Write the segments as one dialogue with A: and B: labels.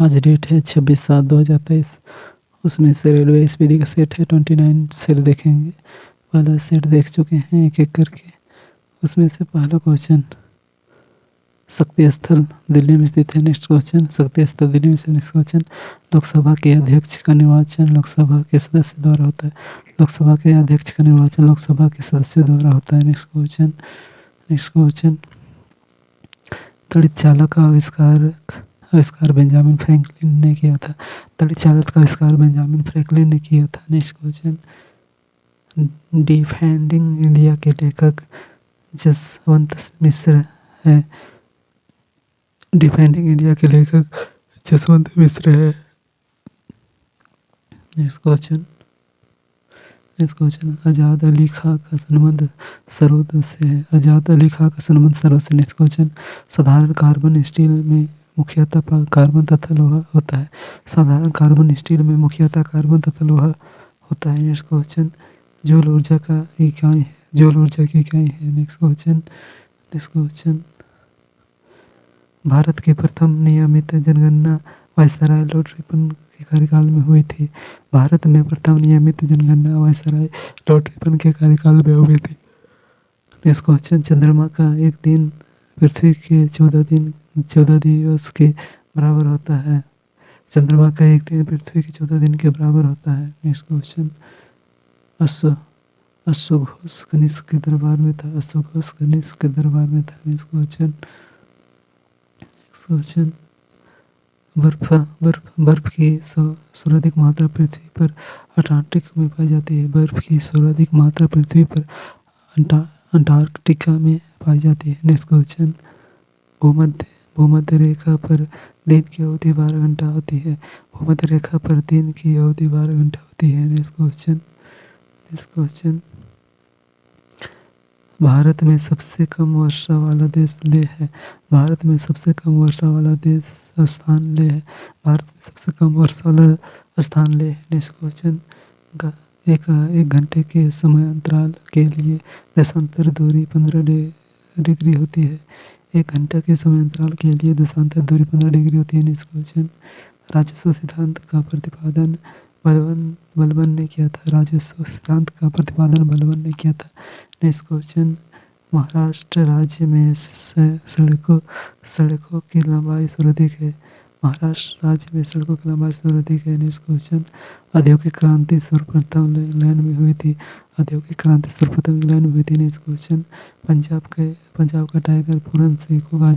A: आज डेट है 26/7/2023। उसमें से रेलवे स्पीडी का सेट है 29 सेट देखेंगे। पहला सेट देख चुके हैं एक एक करके। उसमें से पहला क्वेश्चन, शक्ति स्थल दिल्ली में स्थित है। नेक्स्ट क्वेश्चन, शक्ति स्थल दिल्ली में स्थित। नेक्स्ट क्वेश्चन, लोकसभा के अध्यक्ष का निर्वाचन लोकसभा के सदस्य द्वारा होता है। लोकसभा के अध्यक्ष का निर्वाचन लोकसभा के सदस्य द्वारा होता है। नेक्स्ट क्वेश्चन, तड़ित चालक का आविष्कार बेंजामिन फ्रैंकलिन ने किया था। तड़ित चालक का आविष्कार बेंजामिन फ्रैंकलिन ने किया था। नेक्स्ट क्वेश्चन, डिफेंडिंग इंडिया के लेखक जसवंत मिश्र है। डिफेंडिंग इंडिया के लेखक जसवंत मिश्र है। नेक्स्ट क्वेश्चन, आजाद अली खां का संबंध सरोद से है। आजाद अली खां का संबंध सरोद से। नेक्स्ट क्वेश्चन, साधारण कार्बन स्टील में मुख्यतः कार्बन तथा लोहा होता है। साधारण कार्बन स्टील में मुख्यतः कार्बन तथा लोहा होता है। नेक्स्ट क्वेश्चन, जूल ऊर्जा की इकाई है। नेक्स्ट क्वेश्चन, भारत की प्रथम नियमित जनगणना वायसराय लॉर्ड रिपन के कार्यकाल में हुई थी। भारत में प्रथम नियमित जनगणना वायसराय लॉर्ड रिपन के कार्यकाल में हुई थी। नेक्स्ट क्वेश्चन, चंद्रमा का एक दिन पृथ्वी के 14 दिवस के बराबर होता है। चंद्रमा का एक दिन पृथ्वी के 14 दिन के बराबर होता है। नेक्स्ट क्वेश्चन, अश्वघोष कनिष्क के दरबार में था। नेक्स्ट क्वेश्चन, बर्फ की सर्वाधिक मात्रा पृथ्वी पर अंटार्कटिका में पाई जाती है। बर्फ की सर्वाधिक मात्रा पृथ्वी पर अंटार्कटिका में पाई जाती है। नेक्स्ट क्वेश्चन, भूमध्य रेखा पर दिन की अवधि 12 घंटा होती है। भूमध्य रेखा पर दिन की अवधि 12 घंटा होती है। नेक्स्ट क्वेश्चन, भारत में सबसे कम वर्षा वाला देश लेह है। भारत में सबसे कम वर्षा वाला स्थान लेह है। भारत में सबसे कम वर्षा वाला स्थान लेह है। नेक्स्ट क्वेश्चन, एक घंटे के समय अंतराल के लिए देशांतर दूरी 15 डिग्री होती है। एक घंटे के समय अंतराल के लिए देशांतर दूरी 15 डिग्री होती है। नेक्स्ट क्वेश्चन, राजस्व सिद्धांत का प्रतिपादन बलबन ने किया था। राजस्व सिद्धांत का प्रतिपादन बलबन ने किया था। नेक्स्ट क्वेश्चन, महाराष्ट्र राज्य में सड़कों की लंबाई सर्वाधिक है। महाराष्ट्र राज्य में सड़कों की लंबाई सर्वाधिक है। नेक्स्ट क्वेश्चन, औद्योगिक क्रांति सर्वप्रथम इंग्लैंड में हुई थी। नेक्स्ट क्वेश्चन, पंजाब का टाइगर पूरन सिंह को कहा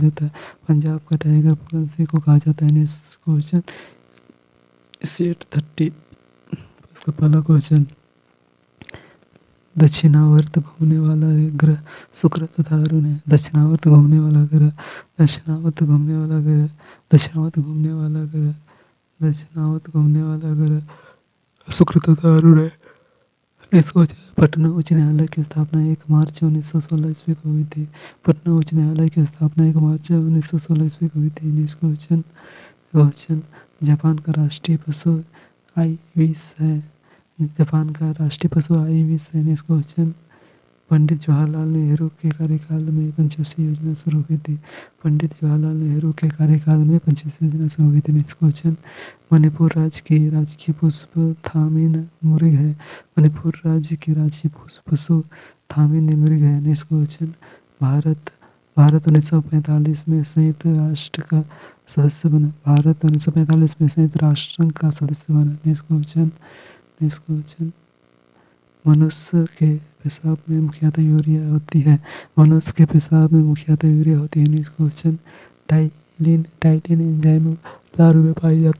A: जाता है। नेक्स्ट क्वेश्चन, सेट 30 इसका पहला क्वेश्चन, दक्षिणावर्त घूमने वाला ग्रह शुक्र तथा अरुण है। दक्षिणावर्त घूमने वाला ग्रह शुक्र तथा अरुण है। नेक्स्ट क्वेश्चन, पटना उच्च न्यायालय की स्थापना 1 मार्च 1916 ईस्वी को हुई थी। पटना उच्च न्यायालय की स्थापना 1 मार्च 1916 ईस्वी को हुई थी। नेक्स्ट क्वेश्चन, जापान का राष्ट्रीय पशु आइबिस है। जापान का राष्ट्रीय पशु आइबिस है। नेक्स्ट क्वेश्चन, पंडित जवाहरलाल नेहरू के कार्यकाल में पंचवटी योजना शुरू हुई थी। नेक्स्ट क्वेश्चन, मणिपुर राज्य की राजकीय पुष्प थामिन मृग है। पशु थामिन मृग है। नेक्स्ट क्वेश्चन, भारत 1945 में संयुक्त राष्ट्र का सदस्य बना। नेक्स्ट क्वेश्चन, मनुष्य के पेशाब में मुख्यतः यूरिया होती है। नेक्स्ट क्वेश्चन, टाइलिन एंजाइम लार में पाया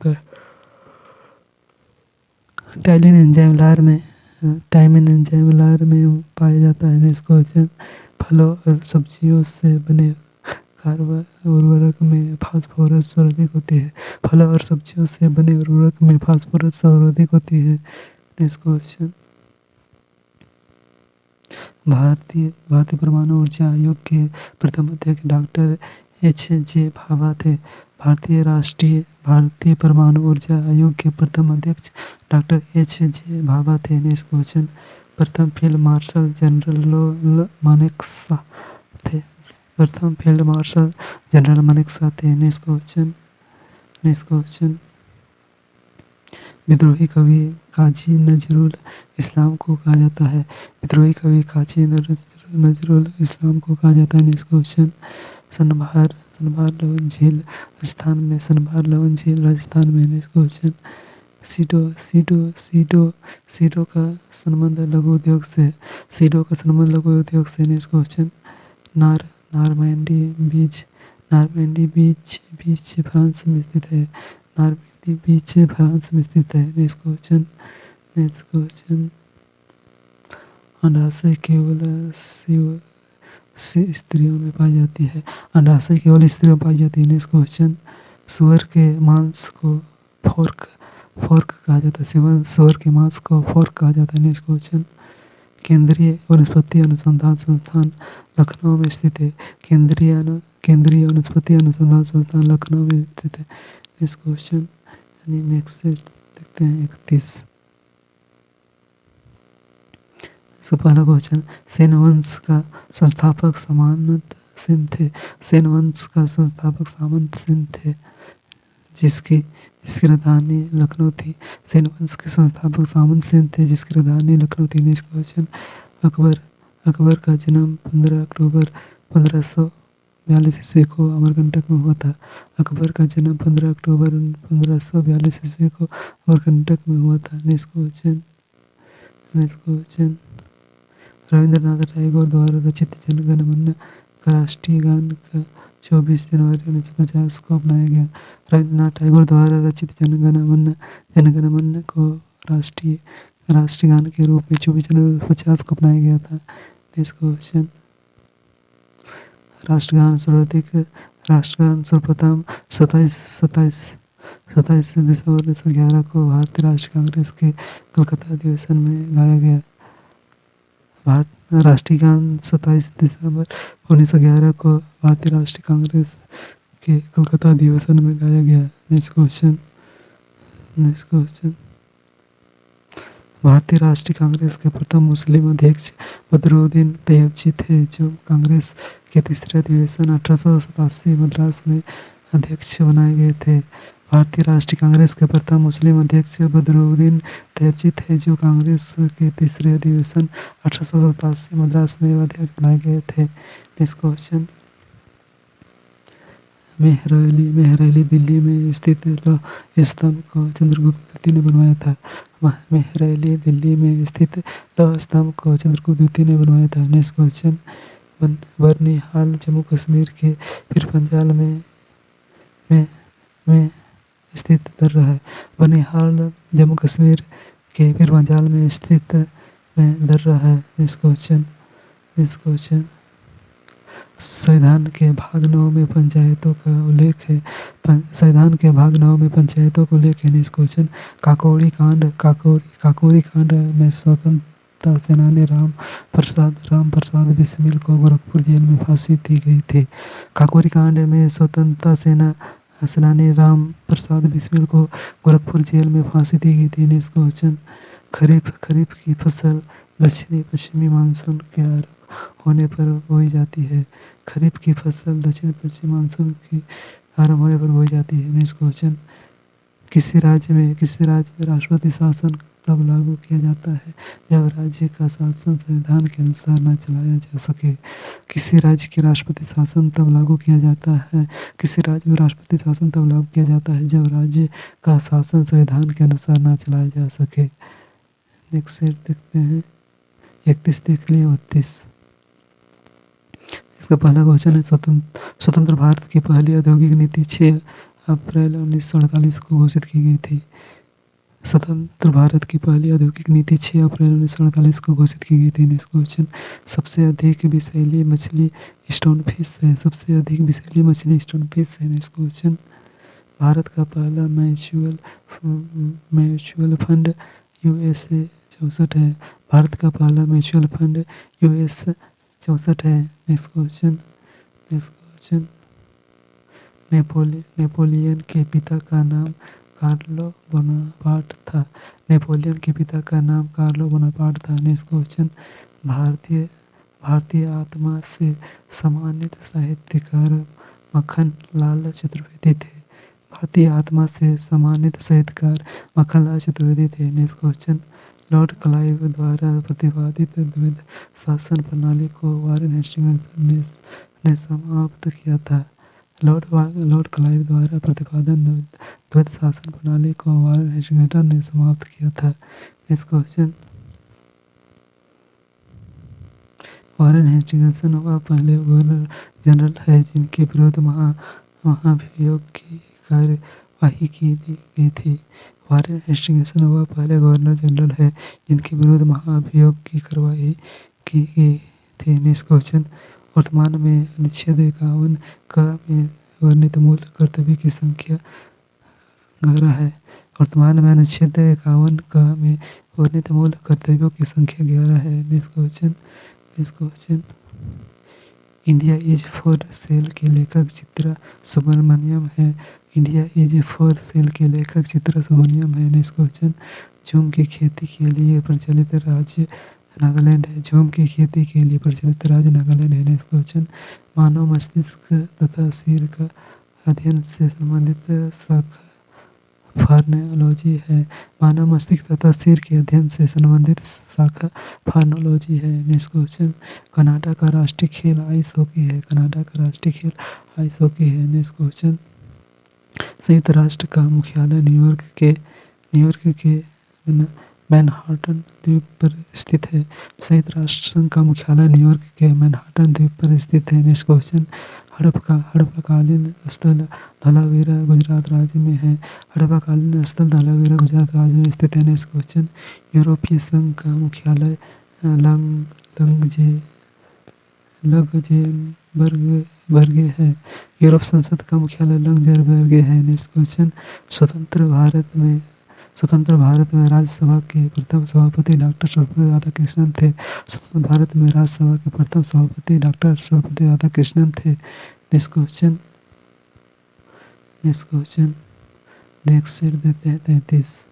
A: जाता है। नेक्स्ट क्वेश्चन, फलों और सब्जियों से बने कार्बनिक उर्वरक में फास्फोरस सर्वाधिक होती है। नेक्स्ट क्वेश्चन, भारतीय परमाणु ऊर्जा आयोग के प्रथम अध्यक्ष डॉक्टर H.J. भाभा थे। भारतीय परमाणु ऊर्जा आयोग के प्रथम अध्यक्ष डॉक्टर H.J. भाभा थे। नेक्स्ट क्वेश्चन, प्रथम फील्ड मार्शल जनरल मानेकशॉ थे। नेक्स्ट क्वेश्चन, नेक्स्ट क्वेश्चन, विद्रोही कवि काजी नजरुल इस्लाम को कहा जाता है। विद्रोही कवि काजी नजरुल इस्लाम को कहा जाता है। नेक्स्ट क्वेश्चन, सनभार लवन झील राजस्थान में, सनभार लवन झील राजस्थान में। नेक्स्ट क्वेश्चन, सीडो का संबंध लघु उद्योग से, सीडो का संबंध लघु उद्योग से। नेक्स्ट क्वेश्चन, नारमैंडी बीच फ्रांस में स्थित है। नारमैंडी बीच फ्रांस में स्थित है। नेक्स्ट क्वेश्चन, अंडाशय केवल स्त्रियों में पाई जाती है। अंडाशय केवल स्त्रियों में पाई जाती है। नेक्स्ट क्वेश्चन, सुअर के मांस को फोर्क कहा जाता है। सुअर के मांस को फोर्क कहा जाता है। नेक्स्ट क्वेश्चन, केंद्रीय वनस्पति अनुसंधान संस्थान लखनऊ में स्थित है। केंद्रीय वनस्पति अनुसंधान संस्थान लखनऊ में स्थित है। नेक्स्ट क्वेश्चन, नेक्स्ट देखते हैं 31। इसका पहला क्वेश्चन, सेन वंश का संस्थापक सामंत सेन थे। सेन वंश का संस्थापक सामंत सेन थे, जिसकी राजधानी लखनऊ थी। सेन वंश के संस्थापक सामंत सेन थे, जिसकी राजधानी लखनऊ थी। नेक्स्ट क्वेश्चन, अकबर का जन्म 15 अक्टूबर 1542 ईस्वी को अमरकंटक में हुआ था। अकबर का जन्म 15 अक्टूबर 1542 ईस्वी को अमरकंटक में हुआ था। नेक्स्ट क्वेश्चन, रविंद्रनाथ टैगोर द्वारा रचित जनगण मन का राष्ट्रीय गान का 24 जनवरी 1950 को अपनाया गया। रविंद्रनाथ टैगोर द्वारा रचित जनगण मन को राष्ट्रीय गान के रूप में 24 जनवरी 1950 को अपनाया गया था। नेक्स्ट क्वेश्चन, राष्ट्रगान सर्वप्रथम 27 दिसंबर 1911 को भारतीय राष्ट्रीय कांग्रेस के कलकत्ता अधिवेशन में गाया गया। राष्ट्रीय गान 27 दिसंबर 1911 को भारतीय राष्ट्रीय कांग्रेस के कलकत्ता अधिवेशन में गाया गया। नेक्स्ट क्वेश्चन, भारतीय राष्ट्रीय कांग्रेस के प्रथम मुस्लिम अध्यक्ष बदरुद्दीन तैयबजी थे, जो कांग्रेस के तीसरे अधिवेशन 1887 मद्रास में अध्यक्ष बनाए गए थे। भारतीय राष्ट्रीय कांग्रेस के प्रथम मुस्लिम अध्यक्ष बदरुद्दीन तैयबजी थे, जो कांग्रेस के तीसरे अधिवेशन 1887 मद्रास में अध्यक्ष बनाए गए थे। नेक्स्ट क्वेश्चन, मेहरौली दिल्ली में स्थित लौह स्तंभ को चंद्रगुप्त द्वितीय ने बनवाया था। मेहरौली दिल्ली में स्थित लौह स्तंभ को चंद्रगुप्त द्वितीय ने बनवाया था। नेक्स्ट क्वेश्चन, बर्निहाल जम्मू कश्मीर के पीरपंजाल में स्थित दर्रा है। बर्निहाल जम्मू कश्मीर के पीरपंजाल में स्थित दर्रा है। नेक्स्ट क्वेश्चन, संविधान के भाग 9 में पंचायतों का उल्लेख है। संविधान के भाग 9 में पंचायतों का उल्लेख है। नेक्स्ट क्वेश्चन, काकोरी कांड में स्वतंत्रता सेनानी राम प्रसाद बिस्मिल को गोरखपुर जेल में फांसी दी गई थी। काकोरी कांड में स्वतंत्रता सेनानी राम प्रसाद बिस्मिल को गोरखपुर जेल में फांसी दी गई थी। नेक्स्ट क्वेश्चन, खरीफ की फसल दक्षिणी पश्चिमी मानसून के आरंभ होने पर बोई जाती है। खरीफ की फसल दक्षिण पश्चिमी मानसून के आरंभ होने पर बोई जाती है। नेक्स्ट क्वेश्चन, किसी राज्य में राष्ट्रपति शासन तब लागू किया जाता है जब राज्य का शासन संविधान के अनुसार न चलाया जा सके। किसी राज्य के राष्ट्रपति शासन तब लागू किया जाता है किसी राज्य में राष्ट्रपति शासन तब लागू किया जाता है जब राज्य का शासन संविधान के अनुसार न चलाया जा सके। नेक्स्ट सेट देखते हैं 31 देख लिए 32। इसका पहला क्वेश्चन है, स्वतंत्र भारत की पहली औद्योगिक नीति 6 अप्रैल 1948 को घोषित की गई थी। स्वतंत्र भारत की पहली औद्योगिक नीति 6 अप्रैल 1948 को घोषित की गई थी। नेक्स्ट क्वेश्चन, सबसे अधिक विषैली मछली स्टोनफिश है। सबसे अधिक विषैली मछली स्टोनफिश है। नेक्स्ट क्वेश्चन, भारत का पहला म्यूचुअल फंड यूएसए 64 है। भारत का पहला म्यूचुअल फंड यूएस 64 है। नेक्स्ट क्वेश्चन, नेपोलियन के पिता का नाम कार्लो बोनापार्ट था। नेपोलियन के पिता का नाम कार्लो बोनापार्ट था। नेक्स्ट क्वेश्चन, भारतीय आत्मा से सम्मानित साहित्यकार मक्खन लाल चतुर्वेदी थे। भारतीय आत्मा से सम्मानित साहित्यकार मक्खनलाल चतुर्वेदी थे। नेक्स्ट क्वेश्चन, लॉर्ड क्लाइव द्वारा प्रतिपादित द्वैध शासन प्रणाली को वारेन हेस्टिंग्स ने समाप्त किया था। लॉर्ड क्लाइव द्वारा प्रतिपादन द्वैध शासन प्रणाली को वारेन हेस्टिंग्स ने समाप्त किया था। नेक्स्ट क्वेश्चन, वारेन हेस्टिंग्स वह पहले गवर्नर जनरल है जिनके विरुद्ध महाभियोग की कार्यवाही की गई थी। वारेन हेस्टिंग्स वह पहले गवर्नर जनरल है जिनके विरुद्ध महाभियोग की कार्यवाही की गई थी। नेक्स्ट क्वेश्चन, वर्तमान में अनुच्छेद 51 क में वर्णित मूल कर्तव्य की संख्या 11 है। वर्तमान में अनुच्छेद 51 क में वर्णित मूल कर्तव्यों की संख्या 11 है। Next question, India is for sale के लेखक चित्रा सुब्रमण्यम है। इंडिया इज फॉर सेल के लेखक चित्रा सुब्रमण्यम है। नेक्स्ट क्वेश्चन, जूम की खेती के लिए प्रचलित राज्य नागालैंड है। जूम की खेती के लिए प्रचलित राज्य नागालैंड है। नेक्स्ट क्वेश्चन, मानव मस्तिष्क तथा सिर का अध्ययन से संबंधित शाखा फार्नेकोलॉजी है। मानव मस्तिष्क तथा सिर के अध्ययन से संबंधित शाखा फार्नेकोलॉजी है। नेक्स्ट क्वेश्चन, कनाडा का राष्ट्रीय खेल आइस हॉकी है। कनाडा का राष्ट्रीय खेल आइस हॉकी है। नेक्स्ट क्वेश्चन, संयुक्त राष्ट्र का मुख्यालय न्यूयॉर्क के मैनहट्टन द्वीप पर स्थित है। संयुक्त राष्ट्र संघ का मुख्यालय न्यूयॉर्क के मैनहट्टन द्वीप पर स्थित है। नेक्स्ट क्वेश्चन, हड़प्पाकालीन स्थल धोलावीरा गुजरात राज्य में है। हड़प्पाकालीन स्थल धोलावीरा गुजरात राज्य में स्थित है। नेक्स्ट क्वेश्चन, यूरोपीय संघ का मुख्यालय लग्जेमबर्ग है। यूरोप संसद का मुख्यालय लग्जेमबर्ग है। नेक्स्ट क्वेश्चन, स्वतंत्र भारत में राज्यसभा के प्रथम सभापति डॉक्टर सर्वपल्ली राधाकृष्णन थे। स्वतंत्र भारत में राज्यसभा के प्रथम सभापति डॉक्टर सर्वपल्ली राधाकृष्णन थे। नेक्स्ट क्वेश्चन, नेक्स्ट सेट देते हैं 33।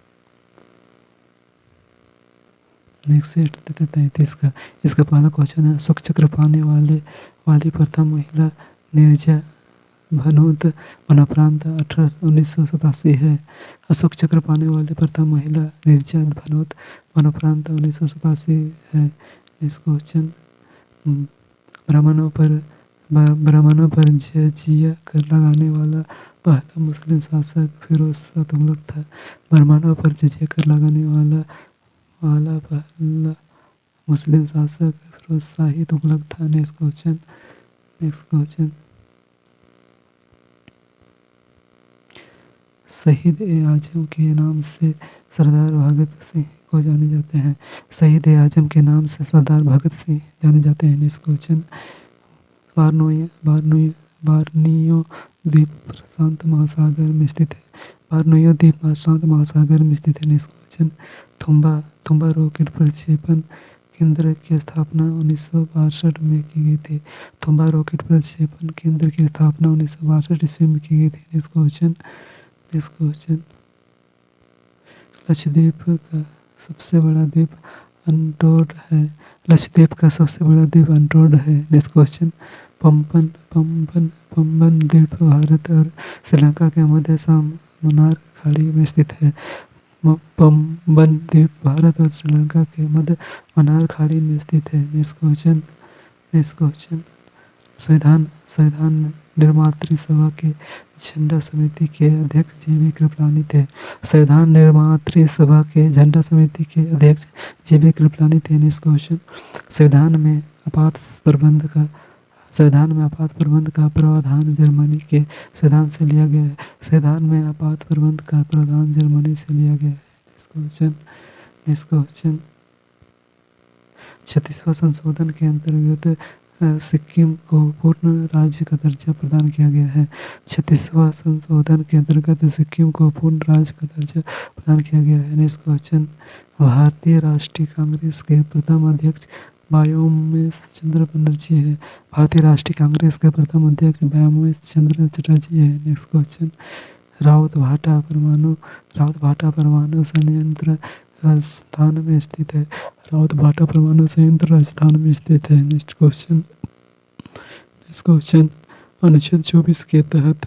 A: नेक्स्ट सेट देते 33 का। इसका पहला क्वेश्चन है, अशोक चक्र पाने वाली प्रथम महिला नीरजा भानोत मरणोपरांत 1987 है। अशोक चक्र पाने वाली प्रथम महिला नीरजा भानोत मरणोपरांत 1987 है। नेक्स्ट क्वेश्चन, ब्राह्मणों पर जजिया कर लगाने वाला पहला मुस्लिम शासक फिरोज शाह तुगलक था। ब्राह्मणों पर जजिया कर लगाने वाला पहला मुस्लिम शासक फिरोज शाह ही तुगलक था। नेक्स्ट क्वेश्चन, शहीद ए आजम के नाम से सरदार भगत सिंह को जाने जाते हैं। शहीद ए आजम के नाम से सरदार भगत सिंह जाने जाते हैं। नेक्स्ट क्वेश्चन, बार्नियो द्वीप प्रशांत महासागर में स्थित है। बार्नियो द्वीप प्रशांत महासागर में स्थित है। नेक्स्ट क्वेश्चन, थुम्बा रॉकेट प्रक्षेपण केंद्र की स्थापना 1962 में की गई थी। थुम्बा रॉकेट प्रक्षेपण केंद्र की स्थापना 1962 ईस्वी में की गई थी। नेक्स्ट क्वेश्चन, लक्षद्वीप का सबसे बड़ा द्वीप अनटोर्ड है। लक्षद्वीप का सबसे बड़ा द्वीप अनटोर्ड है। नेक्स्ट क्वेश्चन, पंबन द्वीप भारत और श्रीलंका के मध्य मन्नार खाड़ी में स्थित है। पंबन द्वीप भारत और श्रीलंका के मध्य मन्नार खाड़ी में स्थित है। नेक्स्ट क्वेश्चन, संविधान निर्मात्री सभा के झंडा समिति के अध्यक्ष जेबी कृपलानी थे। संविधान निर्मात्री सभा के झंडा समिति के अध्यक्ष जेबी कृपलानी थे। नेक्स्ट क्वेश्चन, संविधान में आपात प्रबंध का प्रावधान जर्मनी के संविधान से लिया गया है। संविधान में आपात प्रबंध का प्रावधान जर्मनी से लिया गया है। नेक्स्ट क्वेश्चन, 36वां संशोधन के अंतर्गत सिक्किम को पूर्ण राज्य का दर्जा प्रदान किया गया है। 36वां संशोधन के अंतर्गत सिक्किम को पूर्ण राज्य का दर्जा प्रदान किया गया है। नेक्स्ट क्वेश्चन, भारतीय राष्ट्रीय कांग्रेस के प्रथम अध्यक्ष व्योमेश चंद्र बनर्जी है। भारतीय राष्ट्रीय कांग्रेस के प्रथम अध्यक्ष व्योमेश चंद्र चटर्जी है। नेक्स्ट क्वेश्चन, रावतभाटा परमाणु संयंत्र राजस्थान में स्थित है। रावतभाटा परमाणु संयंत्र राजस्थान में स्थित है। नेक्स्ट क्वेश्चन, अनुच्छेद 24 के तहत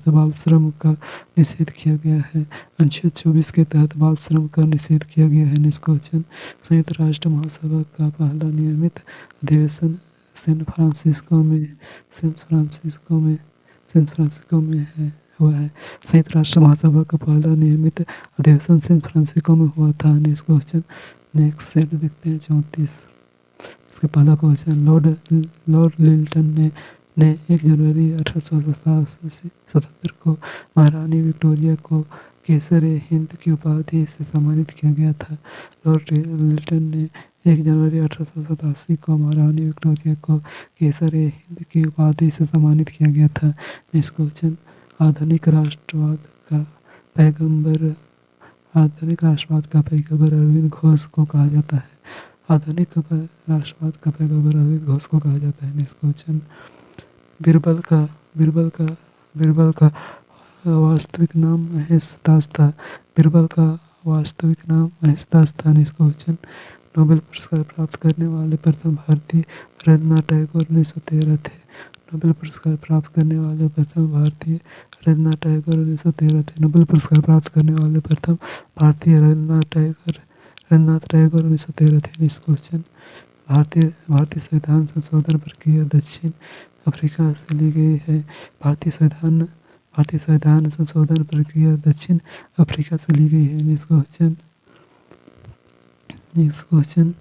A: बाल श्रम का निषेध किया गया है। अनुच्छेद 24 के तहत बाल श्रम का निषेध किया गया है। निष्कर्षण संयुक्त राष्ट्र महासभा का पहला नियमित अधिवेशन सैन फ्रांसिस्को में हुआ है। संयुक्त राष्ट्र महासभा का पहला नियमित अधिवेशन सैन फ्रांसिस्को में हुआ था। निष्कर्षण नेक्स्ट सेट देखते हैं 34। इसका पहला क्वेश्चन लॉर्ड लिल्टन ने 1 जनवरी 1877 को महारानी विक्टोरिया को केसर हिंद की उपाधि से सम्मानित किया गया था। लॉर्ड लिल्टन ने 1 जनवरी 1887 को महारानी विक्टोरिया को केसर हिंद की उपाधि से सम्मानित किया गया था। नेक्स्ट क्वेश्चन आधुनिक राष्ट्रवाद का पैगंबर अरविंद घोष को कहा जाता है। आधुनिक राष्ट्रवाद का पैगंबर अरविंद घोष को कहा जाता है। नेक्स्ट क्वेश्चन बीरबल का वास्तविक नाम महेशदास था। बीरबल का वास्तविक नाम महेशदास था। नेक्स्ट क्वेश्चन नोबेल पुरस्कार प्राप्त करने वाले प्रथम भारतीय रविन्द्रनाथ टैगोर 1913 थे। नोबेल पुरस्कार प्राप्त करने वाले प्रथम भारतीय रविन्द्रनाथ टैगोर 1913 थे। नोबेल पुरस्कार प्राप्त करने वाले प्रथम भारतीय रविन्द्रनाथ टैगोर 1913 थे। नेक्स्ट क्वेश्चन भारतीय संविधान संशोधन प्रक्रिया दक्षिण अफ्रीका से ली गई है। भारतीय संविधान संशोधन प्रक्रिया दक्षिण अफ्रीका से ली गई है। नेक्स्ट क्वेश्चन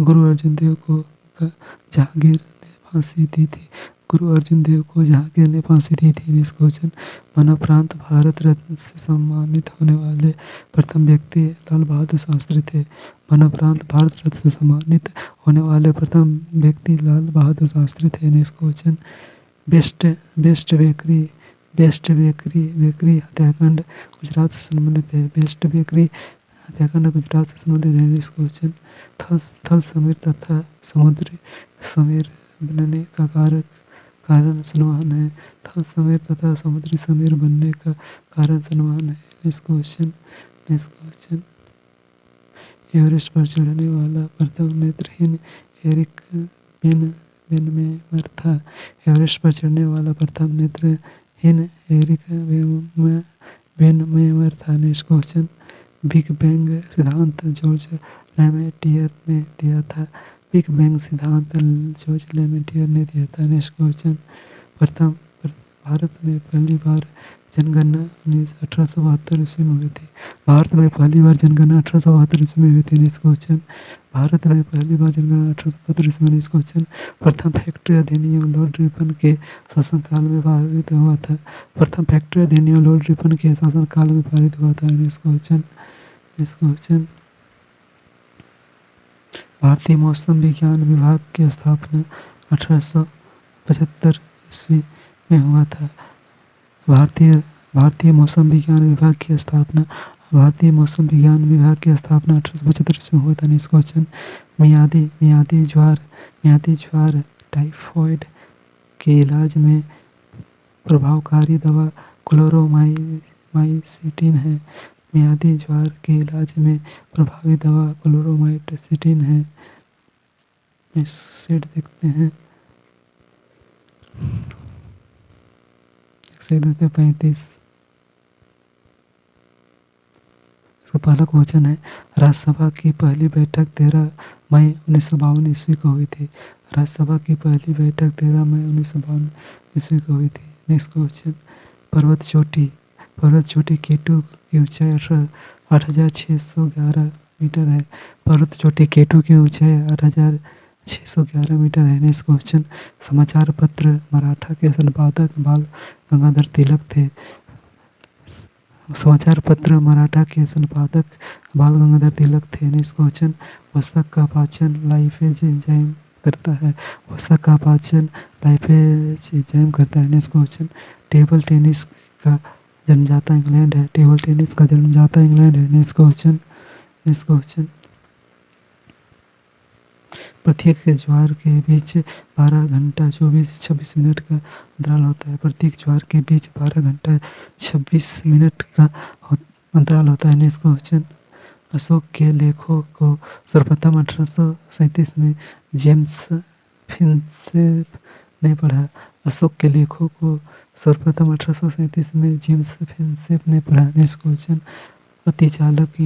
A: गुरु अर्जुन देव को जहांगीर ने फांसी दी थी। गुरु अर्जुन देव को जहांगीर ने फांसी दी थी। नेक्स्ट क्वेश्चन मरणोपरांत भारत रत्न से सम्मानित होने वाले प्रथम व्यक्ति लाल बहादुर शास्त्री थे। मरणोपरांत भारत रत्न से सम्मानित होने वाले प्रथम व्यक्ति लाल बहादुर शास्त्री थे। नेक्स्ट क्वेश्चन बेस्ट बेकरी हत्याकांड गुजरात से संबंधित है। बेस्ट बेकरी हत्याकांड गुजरात से संबंधित है। नेक्स्ट क्वेश्चन थल समीर तथा समुद्री समीर बनने का कारण संवहन है। थल समीर तथा समुद्री समीर बनने का कारण संवहन है। नेक्स्ट क्वेश्चन एवरेस्ट पर चढ़ने वाला प्रथम नेत्रहीन एरिक बेनमेयर था। एवरेस्ट पर चढ़ने वाला प्रथम नेत्रहीन एरिक बेनमेयर था। नेक्स्ट क्वेश्चन बिग बैंग सिद्धांत जॉर्ज लेमेटियर ने दिया था। बिग बैंग सिद्धांत जॉर्ज लेमेटियर ने दिया था। नेक्स्ट क्वेश्चन भारत में पहली बार जनगणना 1872 ईस्वी में हुई थी। भारत में पहली बार जनगणना 1872 ईस्वी में हुई थी। नेक्स्ट क्वेश्चन भारत में पहली बार जनगणना 1872 ईस्वी में। नेक्स्ट क्वेश्चन प्रथम फैक्ट्री अधिनियम लॉर्ड रिपन के शासनकाल में पारित हुआ था। प्रथम फैक्ट्री अधिनियम लॉर्ड रिपन के शासनकाल में पारित हुआ था। नेक्स्ट क्वेश्चन भारतीय मौसम विज्ञान विभाग की स्थापना 1875 ईस्वी में हुआ था। भारतीय मौसम विज्ञान विभाग की स्थापना 1875 ईस्वी में हुआ था। नेक्स्ट क्वेश्चन मियादी ज्वार टाइफॉइड के इलाज में प्रभावकारी दवा क्लोरोमाइसिटिन है। मियादी ज्वार के इलाज में प्रभावी दवा क्लोरोमाइसिटिन है। सेट देखते हैं 35। इसका पहला क्वेश्चन है राज्यसभा की पहली बैठक 13 मई 1952 ईस्वी को हुई थी। राज्यसभा की पहली बैठक 13 मई 1952 ईस्वी को हुई थी। नेक्स्ट क्वेश्चन पर्वत चोटी केटू की ऊंचाई 8611 मीटर है। पर्वत चोटी केटू की ऊंचाई 8611 मीटर है। नेक्स्ट क्वेश्चन समाचार पत्र मराठा के संपादक बाल गंगाधर तिलक थे। समाचार पत्र मराठा के संपादक बाल गंगाधर तिलक थे। नेक्स्ट क्वेश्चन वसा का पाचन लाइपेज एंजाइम करता है। वसा का पाचन लाइपेज एंजाइम करता है। नेक्स्ट क्वेश्चन टेबल टेनिस का जन्मदाता इंग्लैंड है। टेबल टेनिस का जन्मदाता इंग्लैंड है। नेक्स्ट क्वेश्चन प्रत्येक ज्वार के बीच 12 घंटा 26 मिनट का अंतराल होता है। प्रत्येक ज्वार के बीच 12 घंटा 26 मिनट का अंतराल होता है। नेक्स्ट क्वेश्चन अशोक के लेखों को सर्वप्रथम 1837 में जेम्स नहीं पढ़ा। अशोक के लेखों को सर्वप्रथम 1837 में जेम्स फेंसेप ने पढ़ा। नेक्स्ट क्वेश्चन, अतिचालक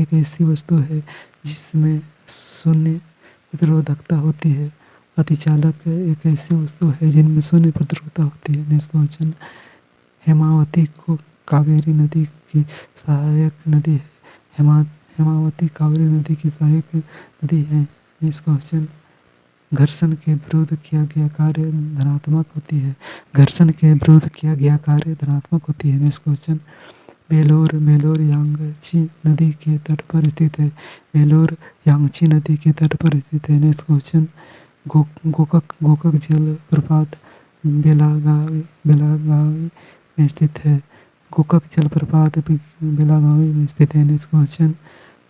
A: एक ऐसी वस्तु है जिसमें शून्य प्रतिरोधकता होती है। अतिचालक एक ऐसी वस्तु है जिनमें शून्य प्रतिरोधकता होती है। नेक्स्ट क्वेश्चन, हेमावती को कावेरी नदी की सहायक नदी है। हेमावती कावेरी नदी की सहायक नदी है। नेक्स्ट क्वेश्चन, घर्षण के विरुद्ध किया गया कार्य धनात्मक होती है। घर्षण के विरुद्ध किया गया कार्य धनात्मक होती है। नेक्स्ट क्वेश्चन, वेलोर यांगची नदी के तट पर स्थित है। वेलोर यांगची नदी के तट पर स्थित है। नेक्स्ट क्वेश्चन, गोकक जल प्रपात बेलागावी में स्थित है। गोकक जल प्रपात बेलागावी में स्थित है। नेक्स्ट क्वेश्चन,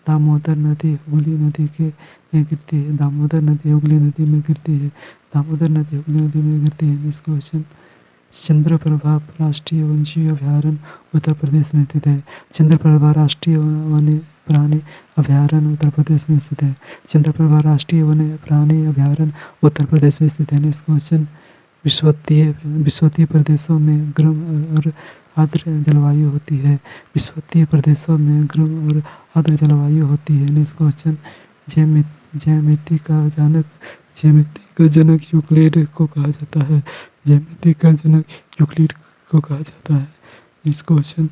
A: दामोदर नदी हुगली नदी के में गिरती है। दामोदर नदी हुगली नदी में गिरती है। दामोदर नदी हुगली नदी में गिरती है। नेक्स्ट क्वेश्चन, चंद्रप्रभा राष्ट्रीय वन्यजीव अभयारण्य उत्तर प्रदेश में स्थित है। चंद्रप्रभा राष्ट्रीय वन्य प्राणी अभयारण्य उत्तर प्रदेश में स्थित है। चंद्रप्रभा राष्ट्रीय वन्य प्राणी अभयारण्य उत्तर प्रदेश में स्थित है। नेक्स्ट क्वेश्चन, विश्वतीय प्रदेशों में गर्म और आर्द्र जलवायु होती है। विश्वतीय प्रदेशों में गर्म और आर्द्र जलवायु होती है। नेक्स्ट क्वेश्चन, ज्यामिति का जनक यूक्लिड को कहा जाता है। ज्यामिति का जनक यूक्लिड को कहा जाता है। नेक्स्ट क्वेश्चन,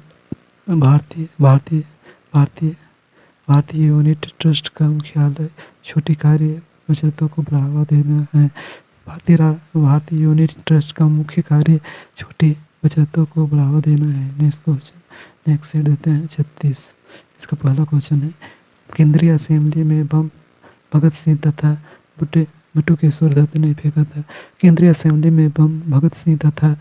A: भारतीय यूनिट ट्रस्ट का मुख्यालय छोटी कार्य बचतों को बढ़ावा देना है। भारतीय यूनिट ट्रस्ट का मुख्य कार्य छोटी बचतों को बढ़ावा देना है। नेक्स्ट क्वेश्चन, नेक्स्ट सेट देते हैं 36। इसका पहला क्वेश्चन है, केंद्रीय असेंबली में बम भगत सिंह तथा बटुकेश्वर दत्त ने फेंका था। केंद्रीय असेंबली में बम भगत सिंह तथा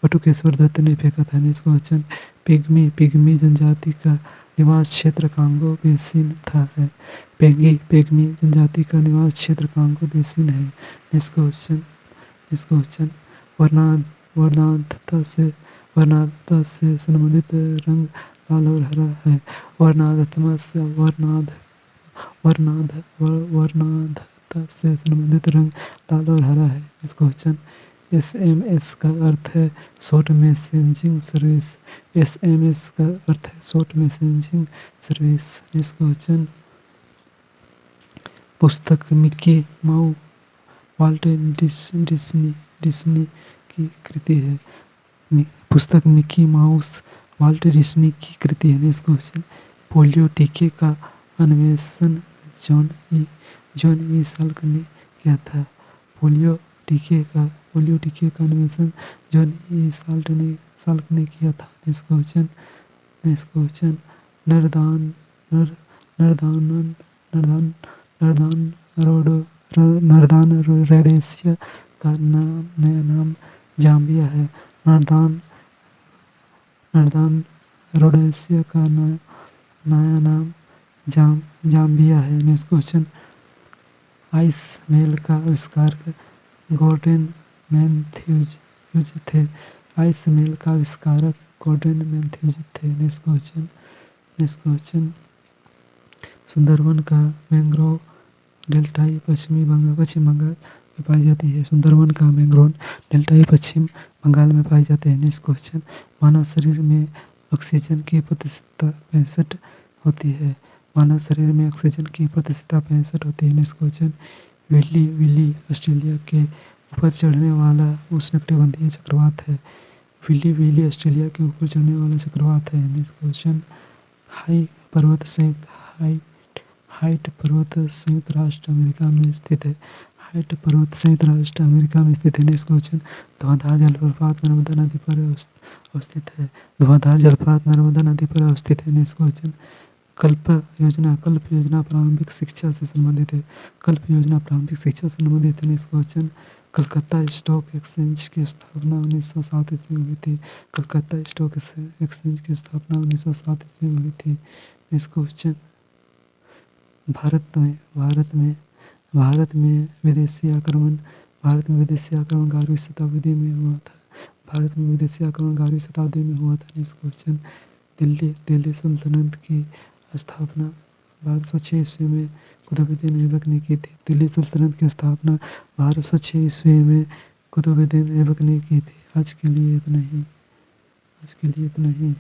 A: बटुकेश्वर दत्त ने फेंका था। नेक्स्ट क्वेश्चन, पिग्मी जनजाति का निवास क्षेत्र कांगो बेसिन था है। पिग्मी जनजाति का निवास क्षेत्र कांगो बेसिन है। नेक्स्ट क्वेश्चन, वर्णांधता से संबंधित रंग लाल और हरा है। वर्णांधता से संबंधित रंग लाल और हरा है। नेक्स्ट क्वेश्चन, SMS का अर्थ है शॉर्ट मैसेजिंग सर्विस। SMS का अर्थ है short messaging service. Next question, पुस्तक मिकी माउस वाल्ट डिज्नी की कृति है। पुस्तक मिकी माउस वाल्ट डिज्नी की कृति है। नेक्स्ट क्वेश्चन, पोलियो टीके का अन्वेषण जॉन ई साल्क ने किया था। पोलियो टीके का अन्वेषण जॉन ई साल्क ने किया था। नेक्स्ट क्वेश्चन, नर्दान रोडेशिया का नया नाम जाम्बिया है। नर्दान रोडेशिया का नया नाम जाम्बिया है। नेक्स्ट क्वेश्चन, आइस मेल का आविष्कारक गॉर्डन मैथ्यूज थे। आइस मेल का आविष्कारक गॉर्डन मैथ्यूज थे। नेक्स्ट क्वेश्चन, सुंदरवन का मैंग्रोव डेल्टाई पश्चिम बंगाल में पाई जाती है। सुंदरवन का मैंग्रोव डेल्टाई पश्चिम बंगाल में पाई जाते हैं। नेक्स्ट क्वेश्चन, मानव शरीर में ऑक्सीजन की प्रतिशतता 65 होती है। मानव शरीर में ऑक्सीजन की प्रतिशतता 65 होती है। नेक्स्ट क्वेश्चन, विली ऑस्ट्रेलिया के ऊपर चढ़ने वाला उष्णकटिबंधीय चक्रवात है। विली ऑस्ट्रेलिया के ऊपर चढ़ने वाला चक्रवात है। नेक्स्ट क्वेश्चन, हाइट पर्वत संयुक्त राष्ट्र अमेरिका में स्थित है। हाइट पर्वत संयुक्त राष्ट्र अमेरिका में स्थित है। नेक्स्ट क्वेश्चन, धुआंधार जलप्रपात नर्मदा नदी पर अवस्थित है। धुआंधार जलप्रपात नर्मदा नदी पर अवस्थित है। नेक्स्ट क्वेश्चन, कल्प योजना प्रारंभिक शिक्षा से संबंधित है। कल्प योजना प्रारंभिक शिक्षा से संबंधित है। Next question, Calcutta stock exchange की स्थापना 1907 ईस्वी में हुई थी। कलकत्ता स्टॉक एक्सचेंज की स्थापना 1907 ईस्वी में हुई थी। नेक्स्ट क्वेश्चन, भारत में विदेशी आक्रमण 11वीं शताब्दी में हुआ था। भारत में विदेशी आक्रमण 11वीं शताब्दी में हुआ था। नेक्स्ट क्वेश्चन, दिल्ली सल्तनत की स्थापना 1206 ईस्वी में कुतुबुद्दीन ऐबक ने की थी। दिल्ली सल्तनत की स्थापना 1206 ईस्वी में कुतुबुद्दीन ऐबक ने की थी। आज के लिए इतना ही।